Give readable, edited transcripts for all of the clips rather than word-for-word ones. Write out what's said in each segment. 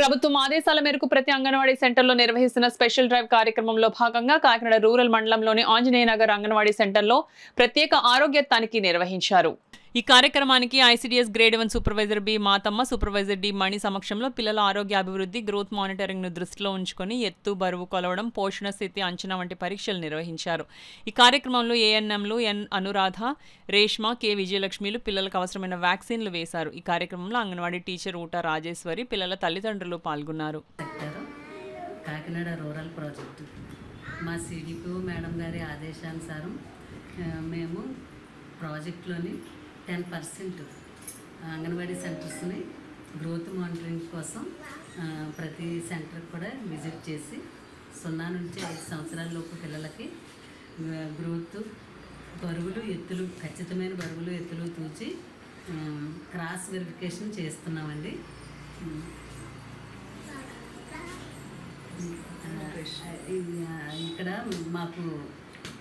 ప్రభుత్వం ఆదేశాల మేరకు ప్రతి అంగన్వాడీ సెంటర్లో నిర్వహిస్తున్న స్పెషల్ డ్రైవ్ కార్యక్రమంలో భాగంగా కాకినాడ రూరల్ మండలంలోని ఆంజనేయ నగర్ అంగన్వాడీ సెంటర్లో ప్రత్యేక ఆరోగ్య తనిఖీ నిర్వహించారు. ఈ కార్యక్రమానికి ICDS grade 1 supervisor B Mathamma, supervisor D Mani సమక్షంలో పిల్లల ఆరోగ్య అభివృద్ధి, గ్రోత్ మానిటరింగ్ ను దృష్టిలో ఉంచుకొని ఎత్తు, బరువు కొలవడం, పోషణ స్థితి అంచనా వంటి పరీక్షలు నిర్వహించారు. ఈ కార్యక్రమంలో ఏఎన్ఎంలు ఎన్ అనురాధ, రేష్మ, కె విజయలక్ష్మిలు పిల్లలకు అవసరమైన వ్యాక్సిన్లు వేశారు. ఈ కార్యక్రమంలో అంగన్వాడీ టీచర్ ఊట రాజేశ్వరి, పిల్లల తల్లిదండ్రులు పాల్గొన్నారు. కాకినాడ రూరల్ ప్రాజెక్టు మా సిడిపిఓ మేడం గారి ఆదేశానుసారం మేము ప్రాజెక్టులోని 10% అంగన్వాడీ సెంటర్స్ని గ్రోత్ మానిటరింగ్ కోసం ప్రతి సెంటర్కి కూడా విజిట్ చేసి 0 నుంచి 5 సంవత్సరాల లోపు పిల్లలకి గ్రోత్, బరువులు, ఎత్తులు, ఖచ్చితమైన బరువులు, ఎత్తులు తూచి క్రాస్ వెరిఫికేషన్ చేస్తున్నామండి. ఇక్కడ మాకు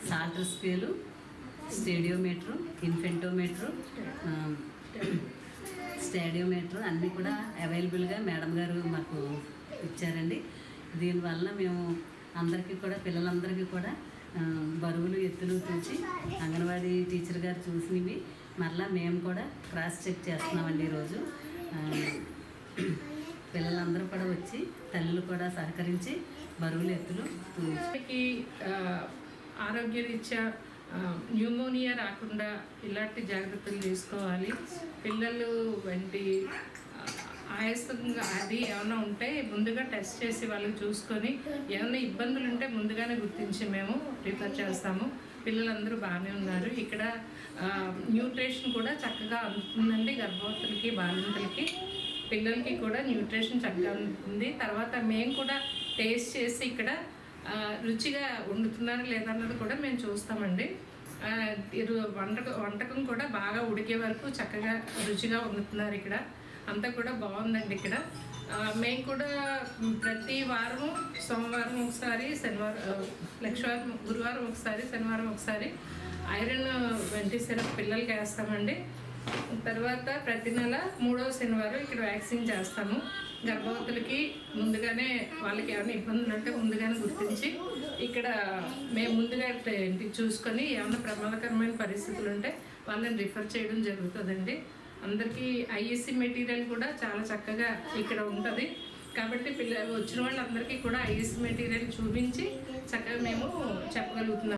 సాల్టర్ స్కేలు, స్టేడియోమీటరు, ఇన్ఫెంటోమీటరు, స్టాడియోమీటరు అన్నీ కూడా అవైలబుల్గా మేడం గారు మాకు ఇచ్చారండి. దీనివల్ల మేము అందరికీ కూడా, పిల్లలందరికీ కూడా బరువులు, ఎత్తులు తూచి అంగన్వాడీ టీచర్ గారు చూసినవి మరలా మేము కూడా క్రాస్ చెక్ చేస్తున్నామండి. ఈరోజు పిల్లలందరూ కూడా వచ్చి తల్లులు కూడా సహకరించి బరువులు, ఎత్తులు తూచి ఆరోగ్యరీత్యా న్యూమోనియా రాకుండా ఇలాంటి జాగ్రత్తలు తీసుకోవాలి. పిల్లలు వంటి ఆయాసంగా అది ఏమైనా ఉంటే ముందుగా టెస్ట్ చేసి వాళ్ళకి చూసుకొని ఏమైనా ఇబ్బందులు ఉంటే ముందుగానే గుర్తించి మేము రిఫర్ చేస్తాము. పిల్లలందరూ బాగానే ఉన్నారు. ఇక్కడ న్యూట్రిషన్ కూడా చక్కగా అందుతుందండి. గర్భవతులకి, బాలింతలకి, పిల్లలకి కూడా న్యూట్రిషన్ చక్కగా ఉంటుంది. తర్వాత మేము కూడా టేస్ట్ చేసి ఇక్కడ రుచిగా వండుతున్నారు లేదన్నది కూడా మేము చూస్తామండి. వంటకం కూడా బాగా ఉడికే వరకు చక్కగా రుచిగా వండుతున్నారు. ఇక్కడ అంతా కూడా బాగుందండి. ఇక్కడ మేము కూడా ప్రతి వారము, సోమవారం ఒకసారి, శనివారం, గురువారం ఒకసారి, శనివారం ఒకసారి ఐరన్ వెంటి సిరప్ పిల్లలకి వేస్తామండి. తర్వాత ప్రతి నెల 3వ శనివారం ఇక్కడ వ్యాక్సిన్ చేస్తాము. గర్భవతులకి ముందుగానే వాళ్ళకి ఏమైనా ఇబ్బందులు ఉంటే ముందుగానే గుర్తించి ఇక్కడ మేము ముందుగా చూసుకొని ఏమైనా ప్రమాదకరమైన పరిస్థితులు ఉంటే వాళ్ళని రిఫర్ చేయడం జరుగుతుందండి. అందరికీ ఐఈసీ మెటీరియల్ కూడా చాలా చక్కగా ఇక్కడ ఉంటుంది. కాబట్టి వచ్చిన వాళ్ళందరికీ కూడా ఐఈసీ మెటీరియల్ చూపించి చక్కగా మేము చెప్పగలుగుతున్నాం.